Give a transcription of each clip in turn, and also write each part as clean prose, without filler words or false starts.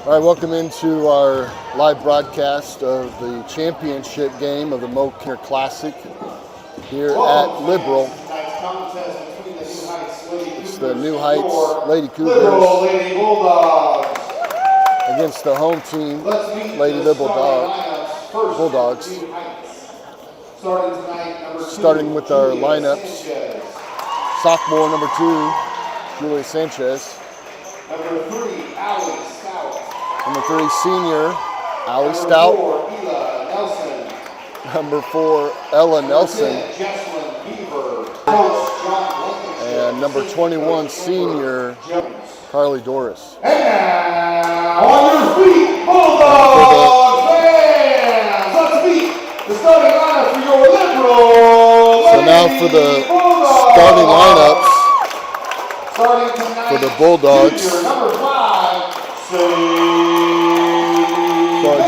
All right, welcome into our live broadcast of the championship game of the MOKAN Classic here at Liberal. It's the New Heights Lady Cougars against the home team, Lady Bulldogs. Starting with our lineups, sophomore number 2, Julia Sanchez. Number 3, Allie Stout. Number 3, senior, Allie Stout. Number 4, Ella Nelson. And number 21, senior, Carly Doris. And now, on your feet, Bulldogs fans! Let's meet the starting lineup for your Liberal. So now for the starting lineups for the Bulldogs. Junior, number 5, So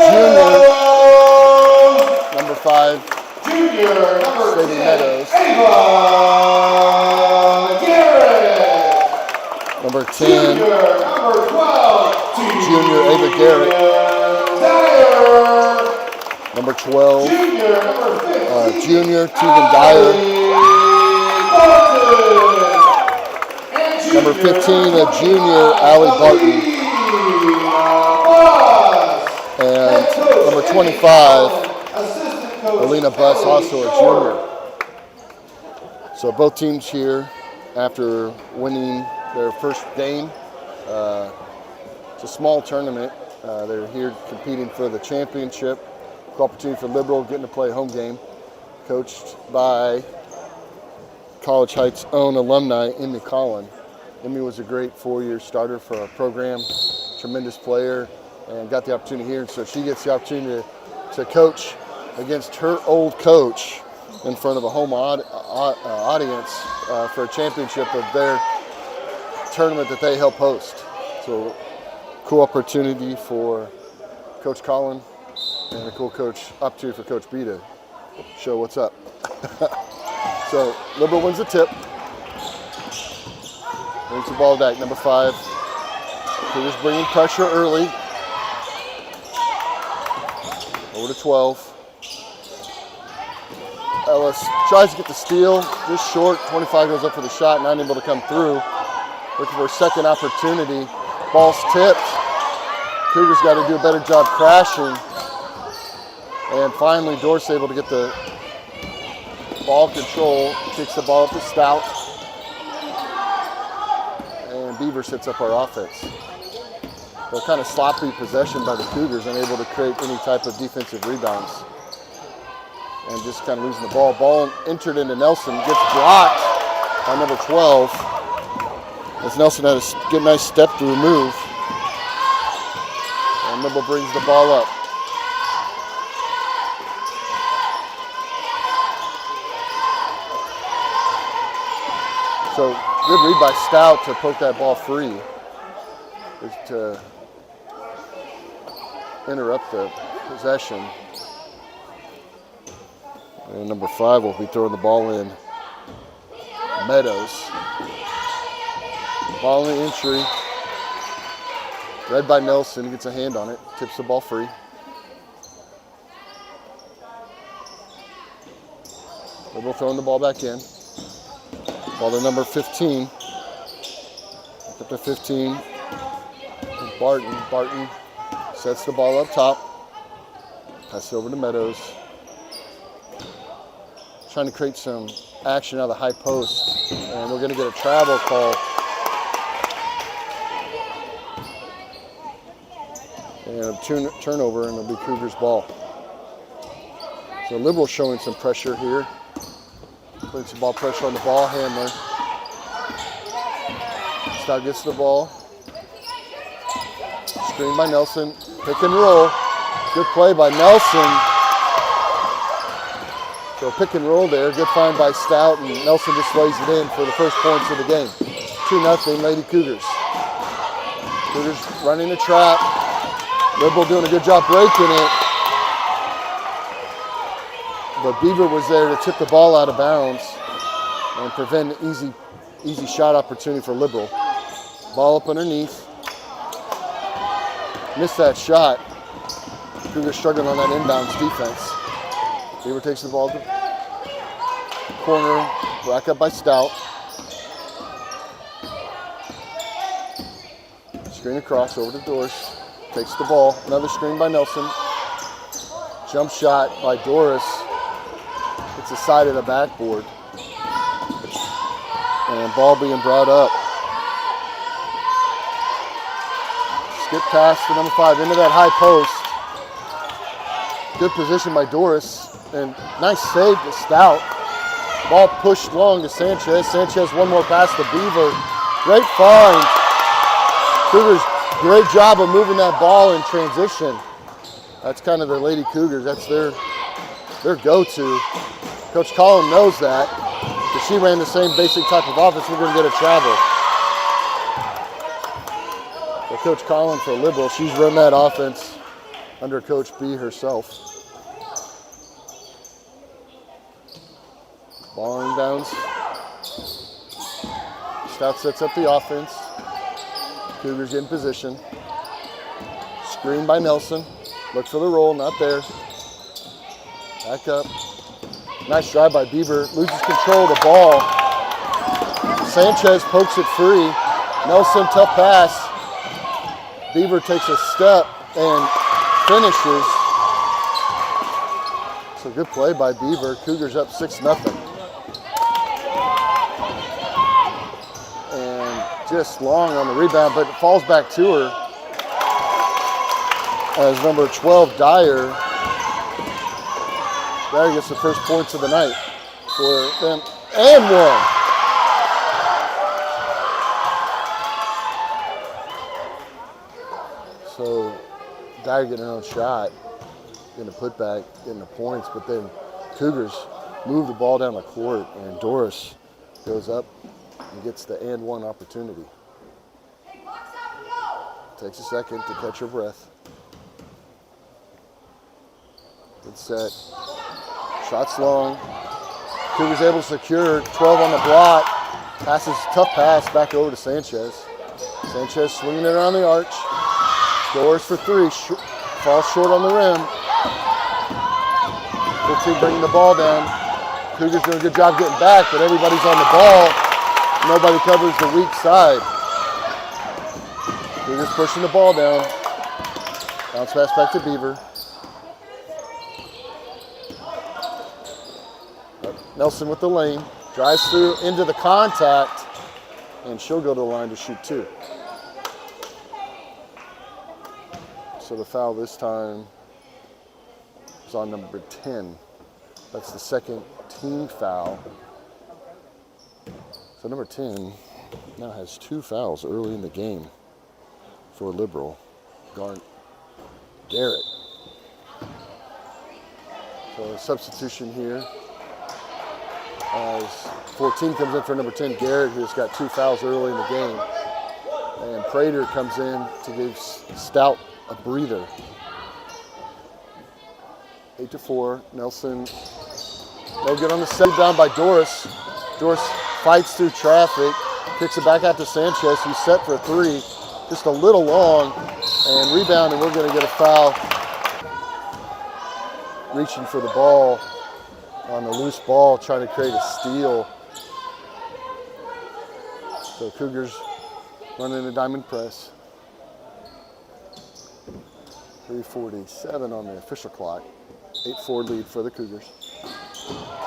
junior, number 5, Junior, number Sadie 10, Meadows. Ava Garrett. Number 10, Junior, number 12, Junior Ava Garrett. Dyer. Number 12, Junior, number 15, Junior Tegan Dyer. Number 15, junior Allie Barton. And number 25, Alina Buss, also a junior. So both teams here after winning their first game. It's a small tournament. They're here competing for the championship. Opportunity for Liberal getting to play a home game, coached by College Heights' own alumni, Emmy Collin. Emmy was a great 4-year starter for our program, tremendous player, and got the opportunity here. So she gets the opportunity to coach against her old coach in front of a home audience for a championship of their tournament that they help host. So cool opportunity for Coach Collin and a cool opportunity for Coach B to show what's up. So Liberal wins the tip. Brings the ball back, number 5. Cougars bringing pressure early. Over to 12. Ellis tries to get the steal, just short. 25 goes up for the shot, not able to come through. Looking for a second opportunity. Ball's tipped. Cougars got to do a better job crashing. And finally, Doris able to get the ball control. Kicks the ball up to Stout. And Beaver sets up our offense. So kind of sloppy possession by the Cougars, unable to create any type of defensive rebounds. And just kind of losing the ball. Ball entered into Nelson, gets blocked by number 12. As Nelson had a good, nice step-through move. And Liberal brings the ball up. So good read by Stout to poke that ball free, to interrupt the possession. And number 5 will be throwing the ball in. Meadows. Ball in the entry. Read by Nelson, gets a hand on it, tips the ball free. Liberal throwing the ball back in. Ball to number 15. Up to 15. Barton. Barton sets the ball up top. Pass it over to Meadows. Trying to create some action out of the high post. And we're going to get a travel call. And a turnover, and it'll be Cougars ball. So Liberal showing some pressure here. Putting some ball pressure on the ball handler. Stout gets the ball. Screen by Nelson. Pick and roll. Good play by Nelson. So pick and roll there. Good find by Stout, and Nelson just lays it in for the first points of the game. 2-0 Lady Cougars. Cougars running the trap. Liberal doing a good job breaking it. But Beaver was there to tip the ball out of bounds and prevent an easy shot opportunity for Liberal. Ball up underneath. missed that shot. Cougars struggling on that inbounds defense. Beaver takes the ball to corner, back up by Stout. Screen across over to Doris. Takes the ball. Another screen by Nelson. Jump shot by Doris. It's the side of the backboard. And ball being brought up. Skip pass to number 5 into that high post. Good position by Doris. And nice save to Stout. Ball pushed long to Sanchez. Sanchez one more pass to Beaver. Great find. Cougars, great job of moving that ball in transition. That's kind of the Lady Cougars. That's their go-to. Coach Collin knows that. If she ran the same basic type of offense, we're going to get a travel. But Coach Collin for Liberal, she's run that offense under Coach B herself. Ball inbounds. Stout sets up the offense. Cougars in position. Screen by Nelson. Look for the roll, not there. Back up. Nice drive by Beaver. Loses control of the ball. Sanchez pokes it free. Nelson, tough pass. Beaver takes a step and finishes. So good play by Beaver. Cougars up 6-0. Just long on the rebound, but it falls back to her as number 12, Dyer. Dyer gets the first points of the night for them, and one. So Dyer getting her own shot, getting a putback, getting the points, but then Cougars move the ball down the court, and Doris goes up and gets the and one opportunity. Takes a second to catch her breath. Good set. Shots long. Cougars able to secure 12 on the block. Passes, tough pass back over to Sanchez. Sanchez swinging it around the arch. Doors for 3. Falls short on the rim. 15 bringing the ball down. Cougars doing a good job getting back, but everybody's on the ball. Nobody covers the weak side. Cougars pushing the ball down. Bounce pass back to Beaver. Nelson with the lane. Drives through into the contact, and she'll go to the line to shoot 2. So the foul this time is on number 10. That's the second team foul. So number 10 now has 2 fouls early in the game for Liberal. Garrett. So a substitution here as 14 comes in for number 10, Garrett, who's got 2 fouls early in the game. And Prater comes in to give Stout a breather. 8-4, Nelson. They'll get on the set down by Doris. Doris fights through traffic, kicks it back out to Sanchez, who's set for 3. Just a little long, and rebound, and we're going to get a foul. Reaching for the ball on the loose ball, trying to create a steal. So Cougars running a diamond press. 3:47 on the official clock. 8-4 lead for the Cougars.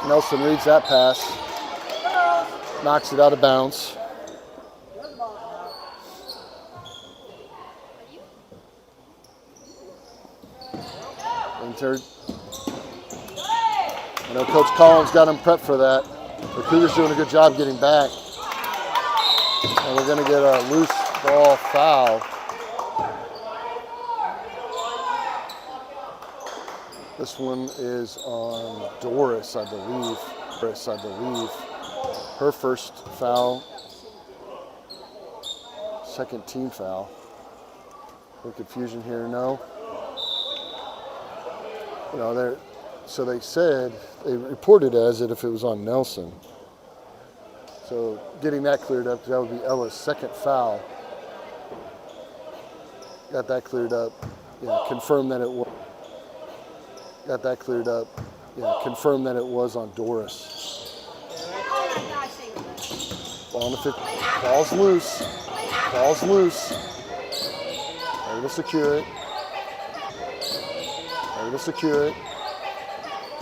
Nelson reads that pass, knocks it out of bounds. Entered. I know Coach Collins got him prepped for that. The Cougars doing a good job getting back. And we're going to get a loose ball foul. This one is on Doris, I believe. Her first foul. Second team foul. No confusion here, no. You know, so they said, they reported as it if it was on Nelson. So getting that cleared up, that would be Ella's second foul. Got that cleared up. Yeah, confirmed that it was. Got that cleared up. Yeah, confirmed that it was on Doris. Ball on the 50. Ball's loose. Ball's loose. Able to secure it. Able to secure it.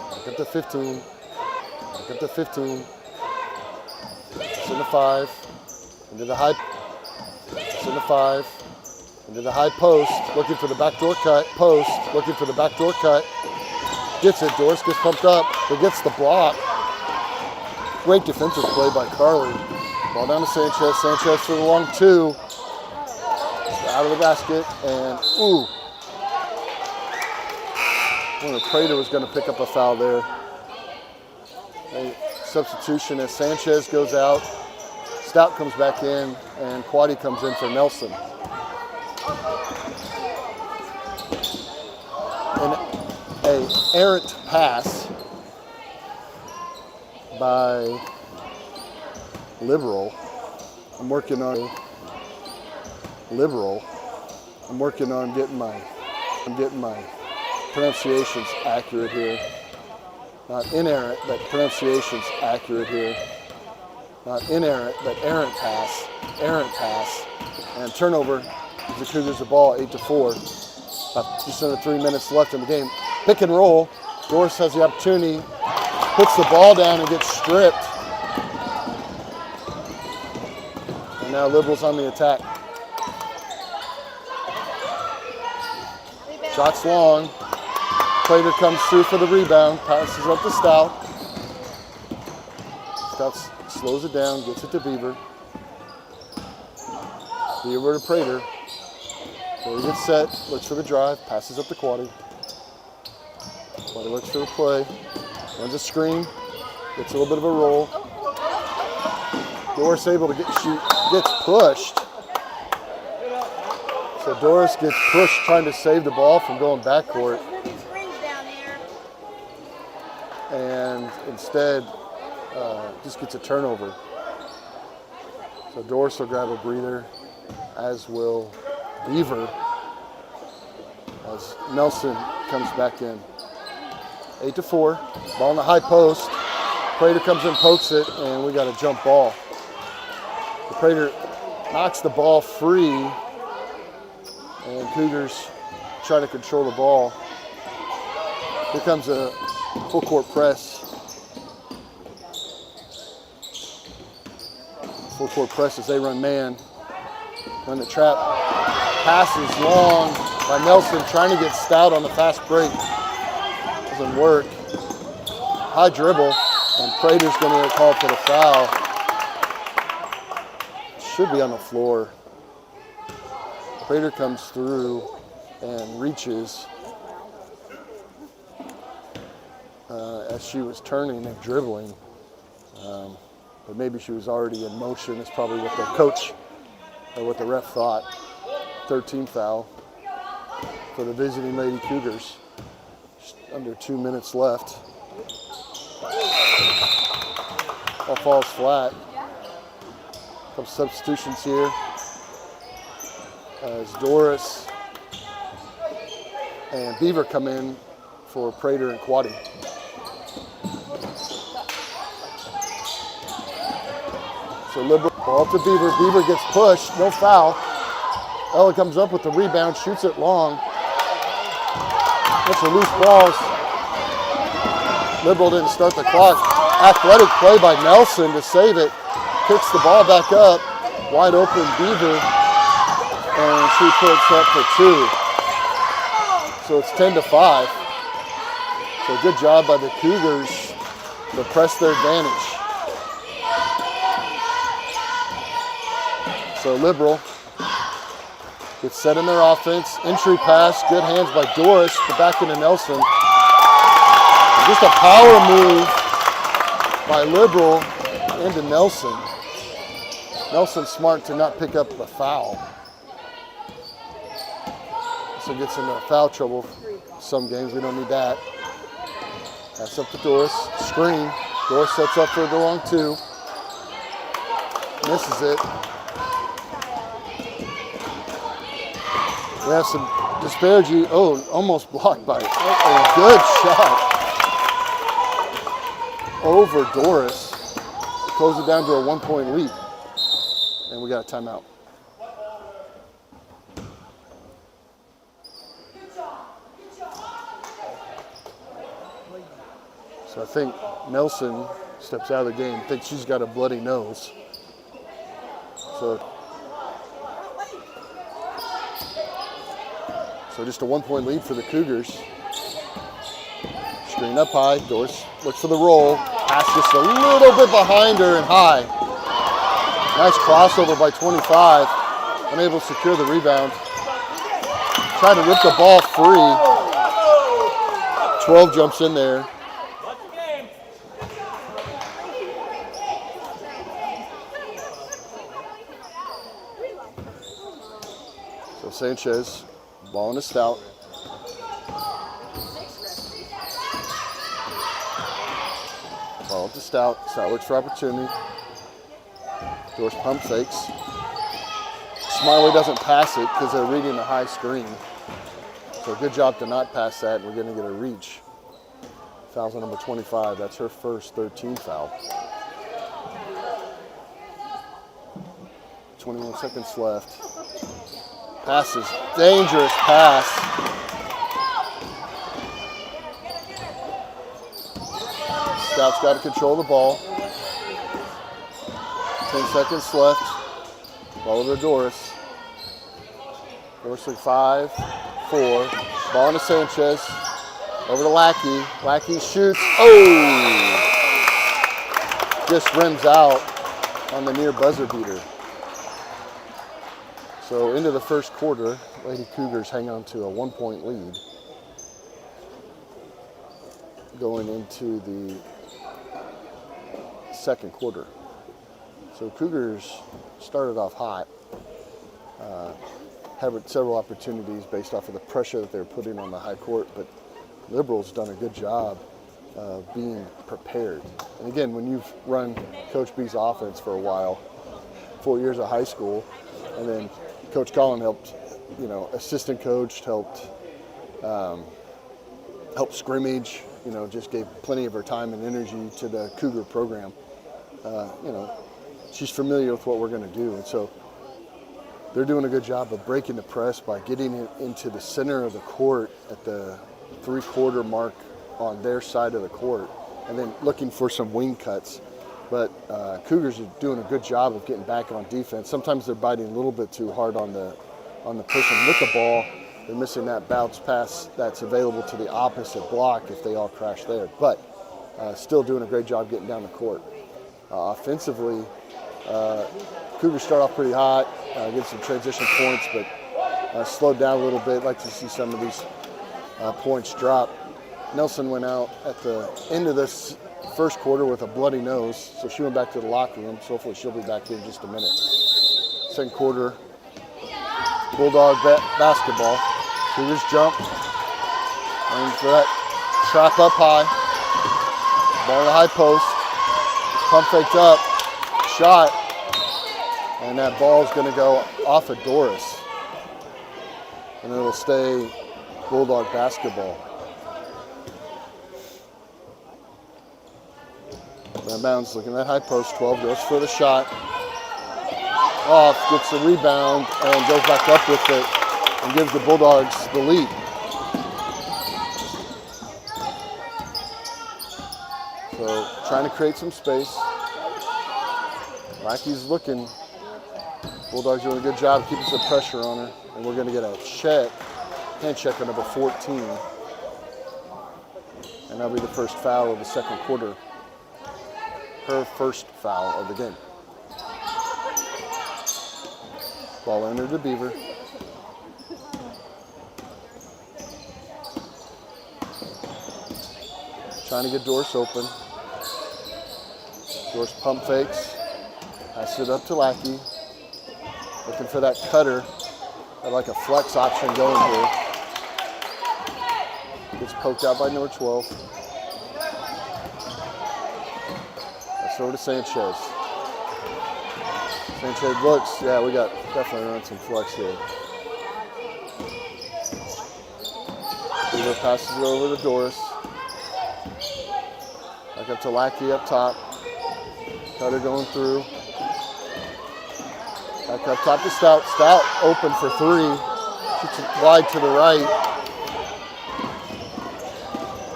Back up to 15. Back up to 15. It's in the 5. Into the high. It's in the 5. Into the high post. Looking for the backdoor cut. Post. Looking for the backdoor cut. Gets it. Doris gets pumped up. But gets the block. Great defensive play by Carly. Ball down to Sanchez. Sanchez for the long 2. Out of the basket. And ooh. Wonder if Prater was going to pick up a foul there. A substitution as Sanchez goes out. Stout comes back in, and Quaddy comes in for Nelson. An errant pass by Liberal. I'm working on getting my pronunciations accurate here. Not inerrant, but pronunciations accurate here. Not inerrant, but errant pass. And turnover gives the Cougars the ball, 8-4. Just under 3 minutes left in the game. Pick and roll. Doris has the opportunity, puts the ball down and gets stripped. And now Liberals on the attack. Shots long. Prater comes through for the rebound, passes up to Stout. Stout slows it down, gets it to Beaver. Beaver to Prater. Prater gets set, looks for the drive, passes up to Quaddy. Quaddy looks for the play, runs a screen, gets a little bit of a roll. Doris able to gets pushed. So Doris gets pushed trying to save the ball from going backcourt. And instead just gets a turnover. So Doris will grab a breather, as will Beaver, as Nelson comes back in. 8-4, ball in the high post. Prater comes in, pokes it, and we got a jump ball. The Prater knocks the ball free, and Cougars try to control the ball. Here comes a full court press. Full court press as they run man. Run the trap. Passes long by Nelson, trying to get Stout on the fast break. Doesn't work. High dribble, and Prater's going to get called for the foul. Should be on the floor. Prater comes through and reaches as she was turning and dribbling. But maybe she was already in motion. It's probably what the coach or what the ref thought. 13th foul for the visiting Lady Cougars. Just under 2 minutes left. Ball falls flat. Couple substitutions here as Doris and Beaver come in for Prater and Quaddy. So Liberal, ball to Beaver. Beaver gets pushed, no foul. Ella comes up with the rebound, shoots it long. Gets the loose balls. Liberal didn't start the clock. Athletic play by Nelson to save it. Picks the ball back up. Wide open Beaver. And she puts up for 2. So it's 10-5. So good job by the Cougars to press their advantage. So Liberal gets set in their offense. Entry pass, good hands by Doris, but back into Nelson. Just a power move by Liberal into Nelson. Nelson smart to not pick up the foul. So gets into foul trouble. Some games we don't need that. That's up to Doris. Screen. Doris sets up for the long 2. Misses it. We have some disparity. Oh, almost blocked by a good shot over Doris. Close it down to a 1-point lead. And we got a timeout. So I think Nelson steps out of the game, thinks she's got a bloody nose. So just a 1-point lead for the Cougars. Screen up high, Doris looks for the roll. Pass just a little bit behind her and high. Nice crossover by 25. Unable to secure the rebound. Trying to rip the ball free. 12 jumps in there. So Sanchez, ball in a Stout. Ball to Stout. Stout looks for opportunity. Doris pump fakes. Smiley doesn't pass it because they're reading the high screen. So good job to not pass that, and we're going to get a reach. Foul's on number 25. That's her first 13 foul. 21 seconds left. Pass is dangerous pass. Stout's got to control the ball. 10 seconds left. Ball over to Doris. Doris with 5, 4. Ball into Sanchez. Over to Lackey. Lackey shoots. Oh! Just rims out on the near buzzer beater. So into the first quarter, Lady Cougars hang on to a 1-point lead. Going into the second quarter. So Cougars started off hot. Had several opportunities based off of the pressure that they're putting on the high court, but Liberals done a good job being prepared. And again, when you've run Coach B's offense for a while, 4 years of high school, and then Coach Collin helped, assistant coached, helped scrimmage, just gave plenty of her time and energy to the Cougar program. She's familiar with what we're going to do. And so they're doing a good job of breaking the press by getting it into the center of the court at the 3-quarter mark on their side of the court, and then looking for some wing cuts. But Cougars are doing a good job of getting back on defense. Sometimes they're biting a little bit too hard on the push and with the ball. They're missing that bounce pass that's available to the opposite block if they all crash there. But still doing a great job getting down the court. Offensively, Cougars start off pretty hot, get some transition points, but slowed down a little bit. Like to see some of these points drop. Nelson went out at the end of this first quarter with a bloody nose, so she went back to the locker room. So hopefully she'll be back here in just a minute. Second quarter, Bulldog basketball. Cougars jump, and for that trap up high. Ball in the high post. Pump faked up, shot, and that ball is going to go off of Doris. And it'll stay Bulldog basketball. That bounce, looking at that high post, 12 goes for the shot. Off, gets the rebound, and goes back up with it and gives the Bulldogs the lead. So trying to create some space. Lackey's looking. Bulldogs doing a good job keeping some pressure on her. And we're going to get a hand check on number 14. And that'll be the first foul of the second quarter. Her first foul of the game. Ball under to Beaver. Trying to get Doris open. Doris pump fakes. Pass it up to Lackey. Looking for that cutter. Got like a flex option going here. Gets poked out by number 12. That's over to Sanchez. Sanchez looks, yeah, we got definitely run some flex here. Beaver passes it over to Doris. Back up to Lackey up top. Cutter going through. Back up top to Stout. Stout open for three. Shoots it wide to the right.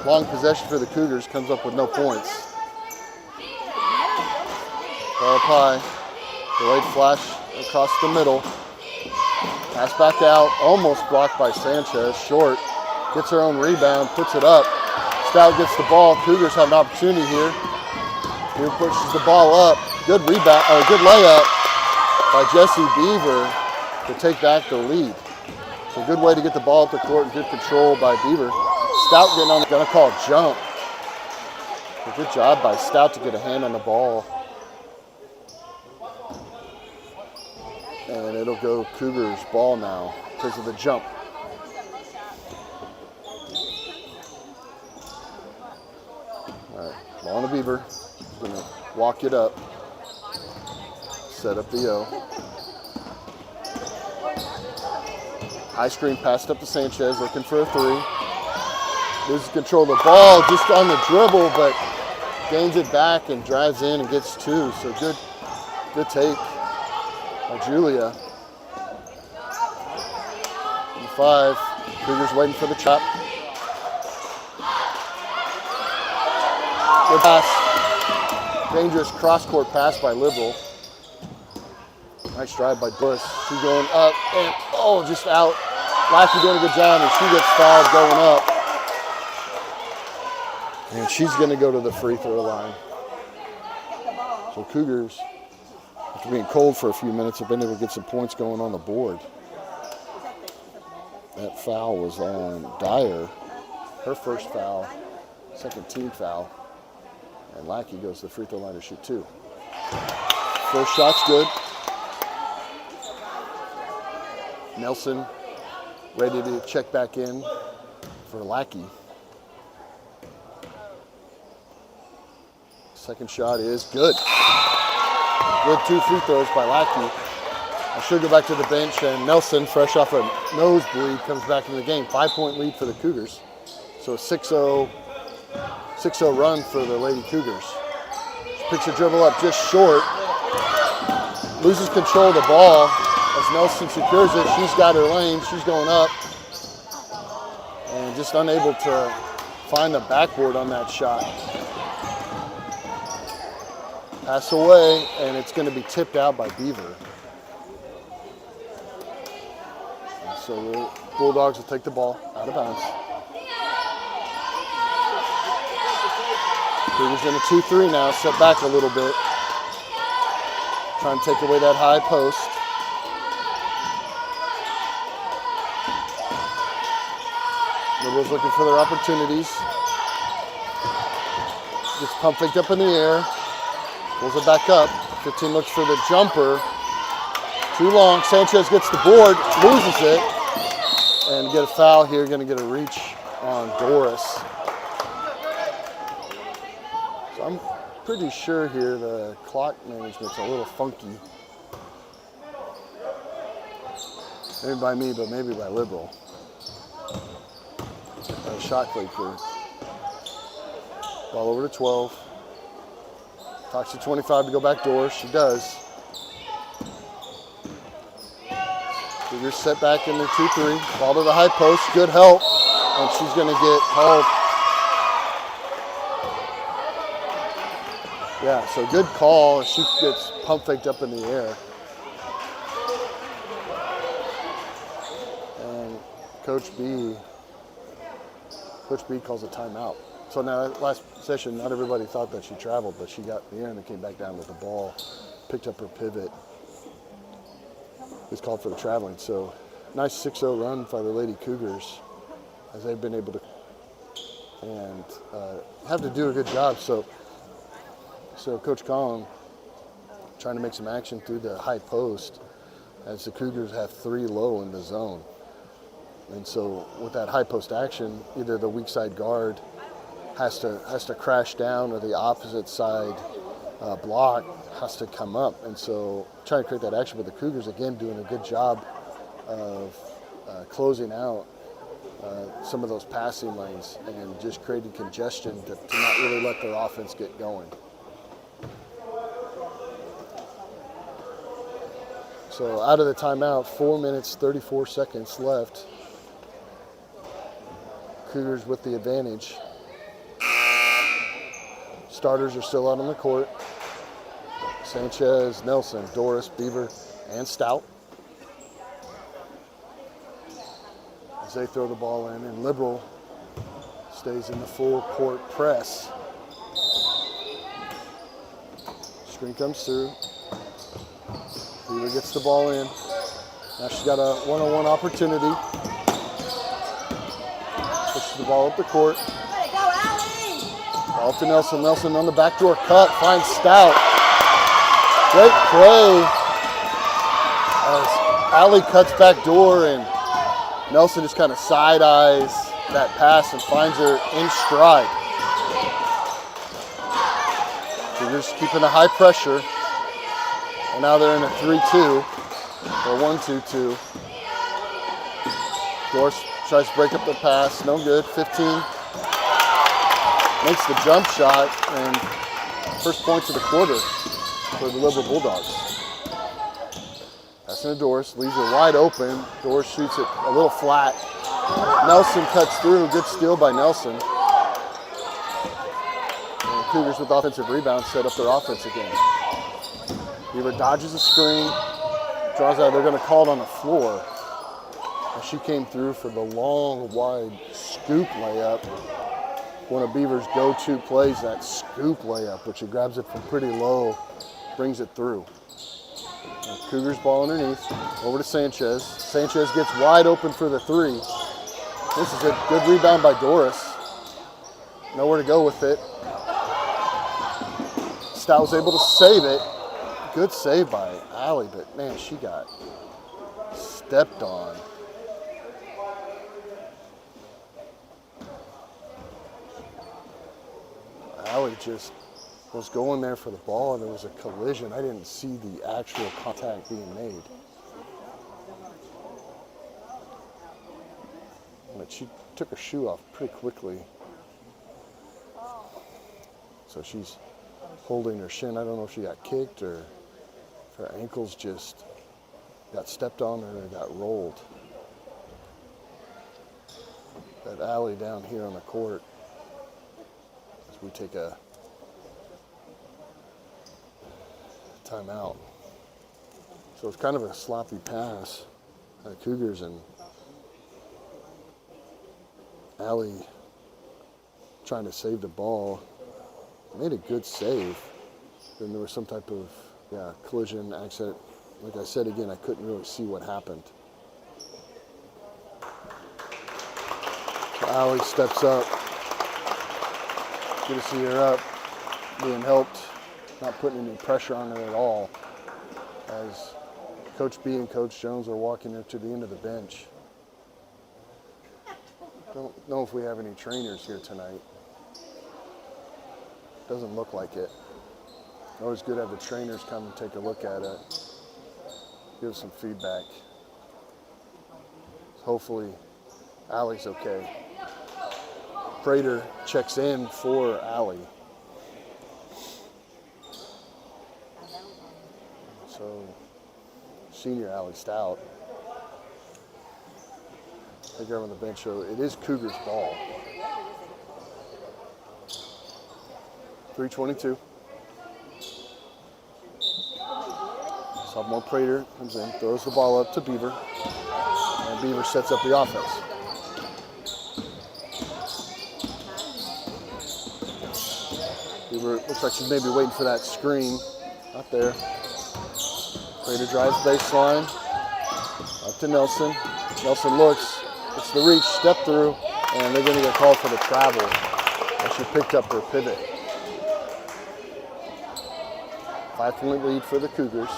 Long possession for the Cougars, comes up with no points. Ball up high. Delayed flash across the middle. Pass back out. Almost blocked by Sanchez. Short. Gets her own rebound. Puts it up. Stout gets the ball. Cougars have an opportunity here. Here pushes the ball up. Good rebound. Good layup by Jesse Beaver to take back the lead. So good way to get the ball up the court and good control by Beaver. Stout getting on, gonna call a jump. A good job by Stout to get a hand on the ball. And it'll go Cougars ball now because of the jump. All right, ball on the Beaver. He's gonna walk it up. Set up the O. High screen passed up to Sanchez, looking for a three. Loses control of the ball just on the dribble, but gains it back and drives in and gets two. So good take by Julia. And 5. Cougars waiting for the chop. Good pass. Dangerous cross-court pass by Liberal. Nice drive by Doris. She's going up and just out. Lackey doing a good job and she gets fouled going up. And she's going to go to the free throw line. So Cougars, after being cold for a few minutes, have been able to get some points going on the board. That foul was on Dyer. Her first foul, second team foul. And Lackey goes to the free throw line to shoot 2. First shot's good. Nelson ready to check back in for Lackey. Second shot is good. Good 2 free throws by Lackey. I should go back to the bench, and Nelson, fresh off a nosebleed, comes back into the game. 5-point lead for the Cougars. So a 6-0 run for the Lady Cougars. She picks a dribble up just short. Loses control of the ball. As Nelson secures it, she's got her lane. She's going up. And just unable to find the backboard on that shot. Pass away, and it's going to be tipped out by Beaver. And so the Bulldogs will take the ball out of bounds. Cougars in a 2-3 now, set back a little bit. Trying to take away that high post. Liberals looking for their opportunities. Gets pump faked up in the air. Pulls it back up. 15 looks for the jumper. Too long. Sanchez gets the board, loses it, and get a foul here. Going to get a reach on Doris. So I'm pretty sure here the clock management's a little funky. Maybe by me, but maybe by Liberal. Shot clicker. Ball over to 12. Talks to 25 to go back doors. She does. Cougars set back in the 2-3. Ball to the high post. Good help. And she's going to get called. Yeah, so good call. She gets pump faked up in the air. And Coach B calls a timeout. So now last session, not everybody thought that she traveled, but she got in the air and came back down with the ball, picked up her pivot. It's called for the traveling. So nice 6-0 run by the Lady Cougars as they've been able to and have to do a good job. So Coach Collin trying to make some action through the high post as the Cougars have 3 low in the zone. And so with that high post action, either the weak side guard has to crash down or the opposite side block has to come up. And so trying to create that action, but the Cougars, again, doing a good job of closing out some of those passing lanes and just created congestion to not really let their offense get going. So out of the timeout, 4 minutes, 34 seconds left. Cougars with the advantage. Starters are still out on the court. Sanchez, Nelson, Doris, Beaver, and Stout. As they throw the ball in, and Liberal stays in the full court press. Screen comes through. Beaver gets the ball in. Now she's got a one-on-one opportunity. Pushes the ball up the court. Ball to Nelson. Nelson on the backdoor cut. Finds Stout. Great play. As Allie cuts back door and Nelson just kind of side-eyes that pass and finds her in stride. Cougars keeping a high pressure. And now they're in a 3-2, or 1-2-2. Doris tries to break up the pass, no good, 15. Makes the jump shot, and first points of the quarter for the Liberal Bulldogs. Passing to Doris, leaves her wide open. Doris shoots it a little flat. Nelson cuts through, good steal by Nelson. And Cougars with offensive rebounds set up their offense again. Beaver dodges a screen, draws out. They're going to call it on the floor. And she came through for the long, wide scoop layup. One of Beaver's go-to plays, that scoop layup, which she grabs it from pretty low, brings it through. And Cougars ball underneath, over to Sanchez. Sanchez gets wide open for the three. This is a good rebound by Doris. Nowhere to go with it. Stout was able to save it. Good save by Allie, but man, she got stepped on. Allie just was going there for the ball and there was a collision. I didn't see the actual contact being made. But she took her shoe off pretty quickly. So she's holding her shin. I don't know if she got kicked or her ankles just got stepped on or got rolled. That Allie down here on the court as we take a timeout. So it's kind of a sloppy pass by the Cougars, and Allie trying to save the ball. Made a good save. Then there was some type of collision accident. Like I said again, I couldn't really see what happened. So Allie steps up. Good to see her up, being helped, not putting any pressure on her at all. As Coach B and Coach Jones are walking her to the end of the bench. Don't know if we have any trainers here tonight. Doesn't look like it. Always good to have the trainers come and take a look at it. Give some feedback. Hopefully, Allie's okay. Prater checks in for Allie. So, senior Allie Stout. They go on the bench, so it is Cougars ball. 3:22. Sophomore Prater comes in, throws the ball up to Beaver, and Beaver sets up the offense. Beaver looks like she's maybe waiting for that screen. Not there. Prater drives baseline, up to Nelson. Nelson looks, it's the reach, step through, and they're going to get called for the travel as she picked up her pivot. 5-point lead for the Cougars.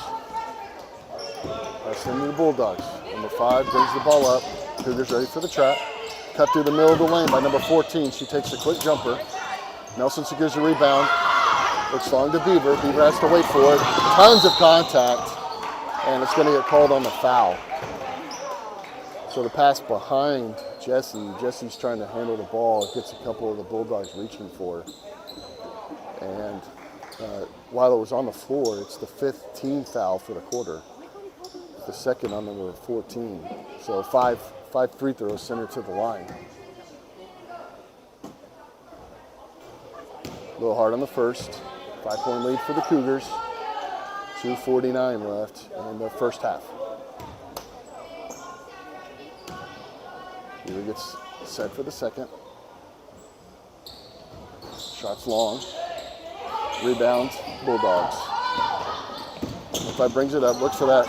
That's into the Bulldogs. Number 5 brings the ball up. Cougars ready for the trap. Cut through the middle of the lane by number 14. She takes a quick jumper. Nelson secures the rebound. Looks long to Beaver. Beaver has to wait for it. Tons of contact. And it's going to get called on the foul. So the pass behind Jesse's trying to handle the ball, gets a couple of the Bulldogs reaching for her. And while it was on the floor, it's the 5th team foul for the quarter. The second on number 14. So five free throws sent her to the line. A little hard on the first. 5-point lead for the Cougars. 2:49 left in the first half. Beaver gets set for the second. Shots long. Rebound, Bulldogs. 25 brings it up, looks for that.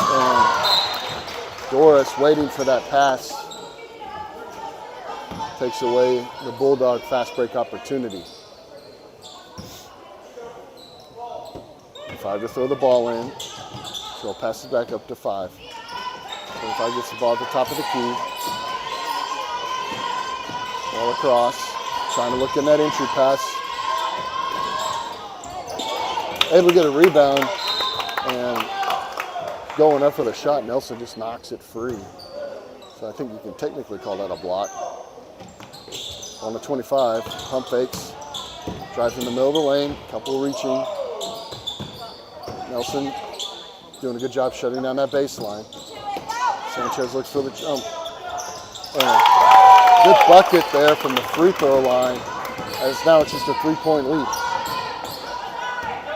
And Doris waiting for that pass. Takes away the Bulldog fast break opportunity. 5 to throw the ball in. So pass it back up to 5. 25 gets the ball at the top of the key. Ball across. Trying to look in that entry pass. Able to get a rebound and going up for the shot. Nelson just knocks it free. So I think you can technically call that a block. On the 25, pump fakes. Drives in the middle of the lane. Couple reaching. Nelson doing a good job shutting down that baseline. Sanchez looks for the jump. Good bucket there from the free throw line. As now it's just a 3-point lead.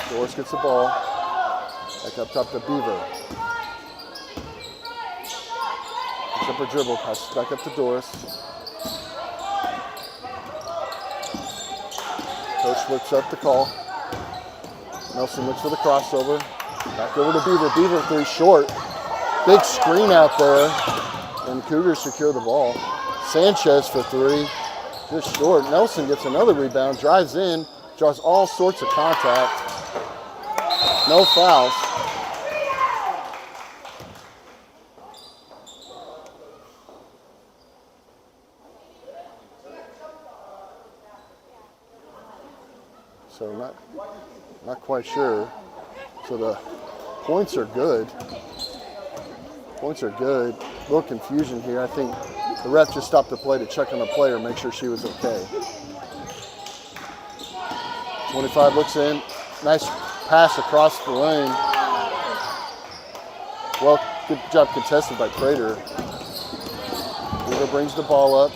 Doris gets the ball. Back up top to Beaver. Picks up her dribble, passes back up to Doris. Coach looks up the call. Nelson looks for the crossover. Back over to Beaver. Beaver 3 short. Big screen out there. And the Cougars secure the ball. Sanchez for 3. Just short. Nelson gets another rebound. Drives in. Draws all sorts of contact. No fouls. So not quite sure. So the points are good. Points are good. A little confusion here. I think the ref just stopped the play to check on the player, make sure she was okay. 25 looks in. Nice pass across the lane. Well, good job contested by Prater. Beaver brings the ball up.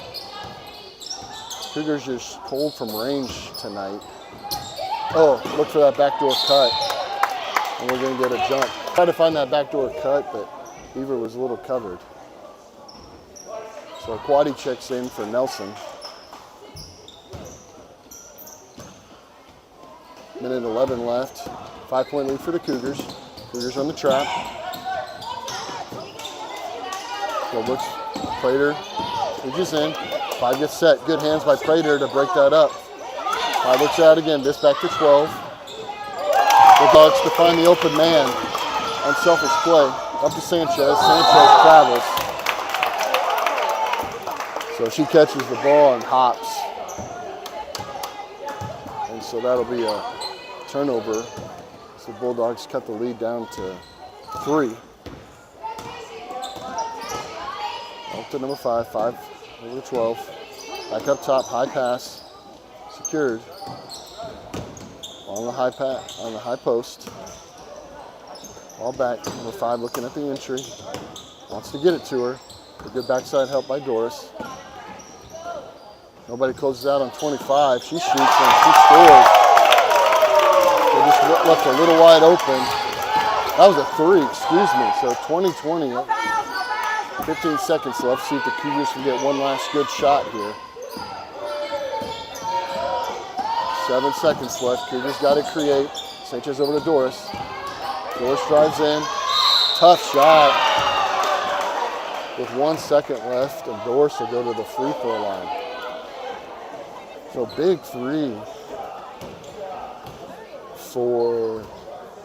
Cougars just cold from range tonight. Oh, look for that backdoor cut. And we're going to get a jump. Tried to find that backdoor cut, but Beaver was a little covered. So Quaddy checks in for Nelson. Minute 11 left. 5-point lead for the Cougars. Cougars on the trap. So looks, Prater reaches in. 5 gets set. Good hands by Prater to break that up. 5 looks out again. This back to 12. The Dogs to find the open man. Unselfish play. Up to Sanchez. Sanchez travels. So she catches the ball and hops. And so that'll be a turnover. So the Bulldogs cut the lead down to 3. Up to number 5. 5 over 12. Back up top. High pass. Secured. On the high post. Ball back. Number 5 looking at the entry. Wants to get it to her. A good backside help by Doris. Nobody closes out on 25. She shoots and she scores. They just left a little wide open. That was a 3, excuse me. So 20-20. 15 seconds left. See if the Cougars can get one last good shot here. 7 seconds left. Cougars got to create. Sanchez over to Doris. Doris drives in. Tough shot. With 1 second left, and Doris will go to the free throw line. So big 3 for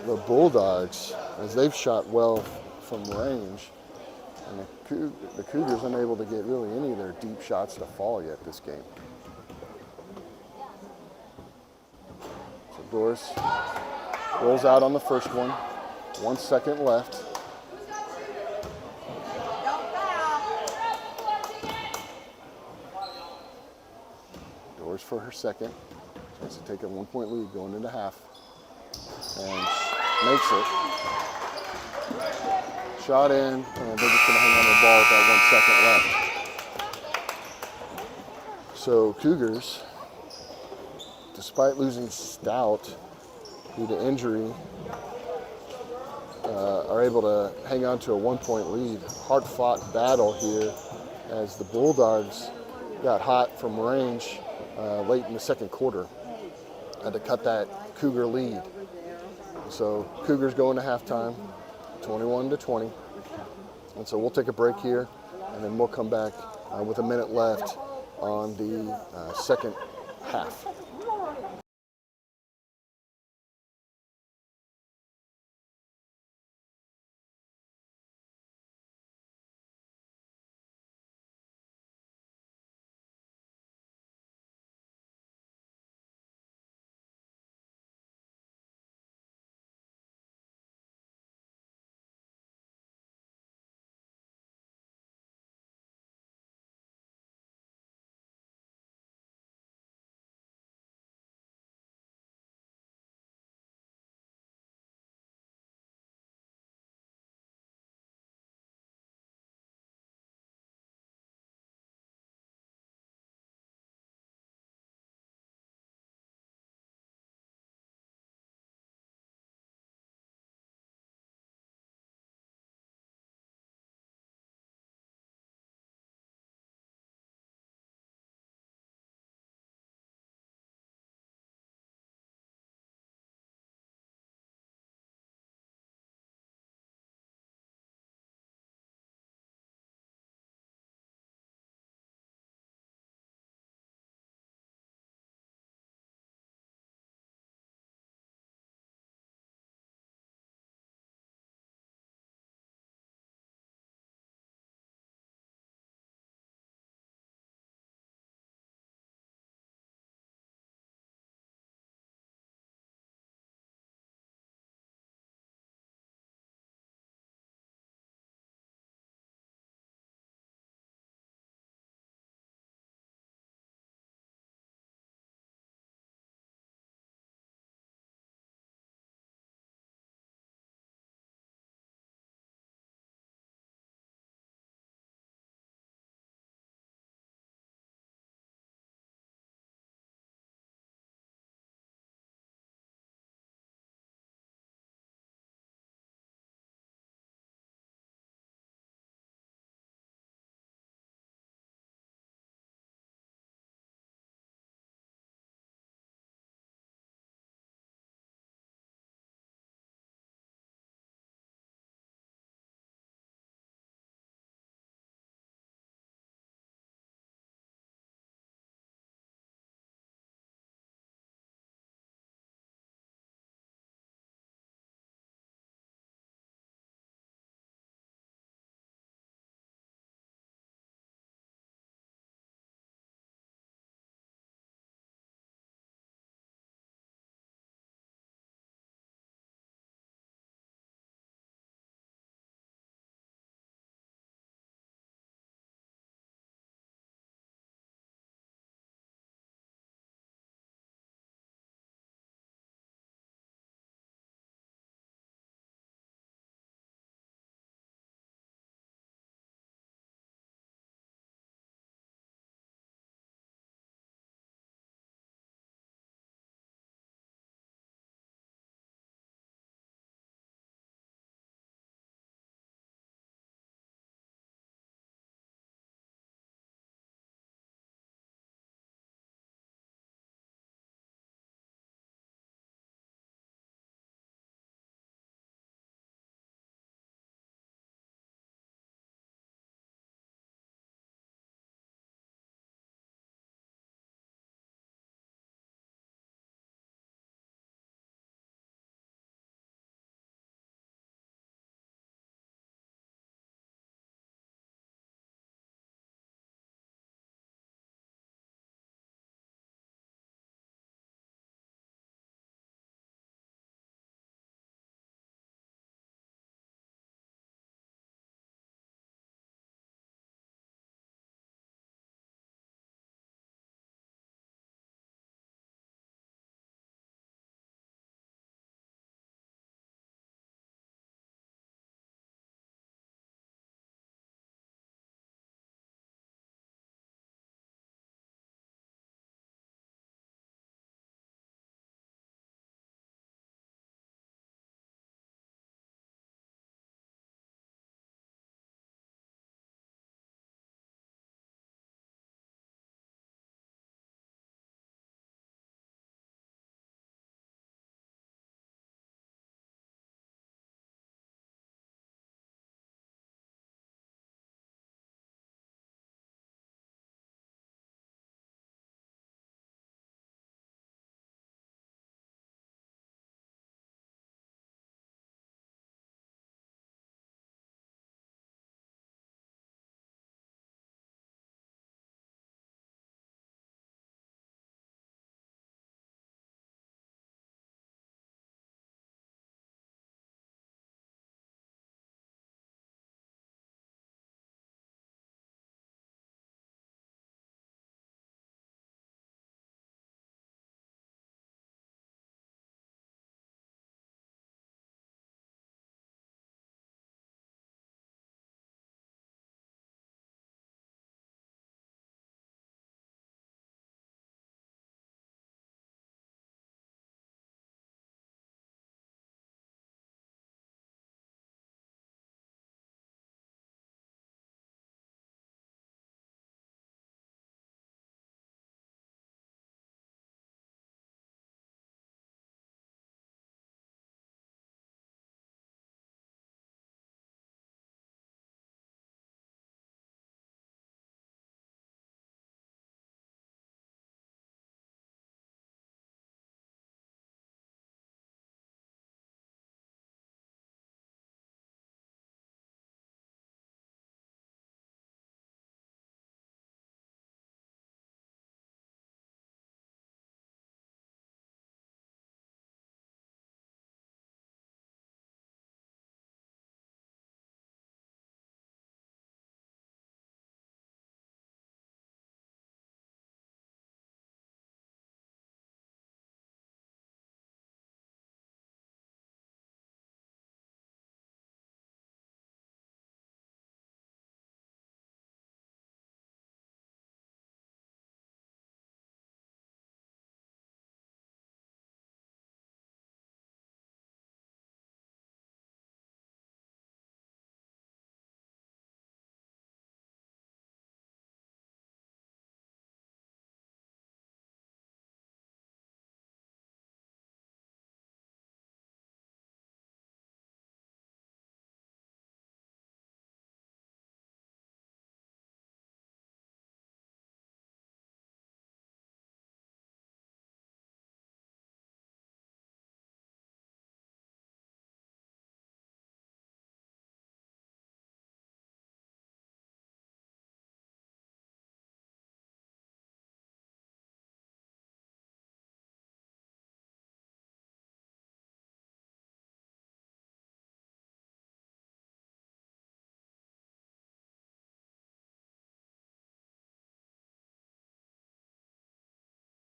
the Bulldogs as they've shot well from range. And the Cougars unable to get really any of their deep shots to fall yet this game. So Doris rolls out on the first one. 1 second left. Goes for her second. Tries to take a 1-point lead going into half. And makes it. Shot in, and they're just going to hang on the ball with that 1 second left. So Cougars, despite losing Stout due to injury, are able to hang on to a 1-point lead. Hard-fought battle here as the Bulldogs got hot from range late in the second quarter. Had to cut that Cougar lead. So Cougars go into halftime, 21-20. And so we'll take a break here, and then we'll come back with a minute left on the second half.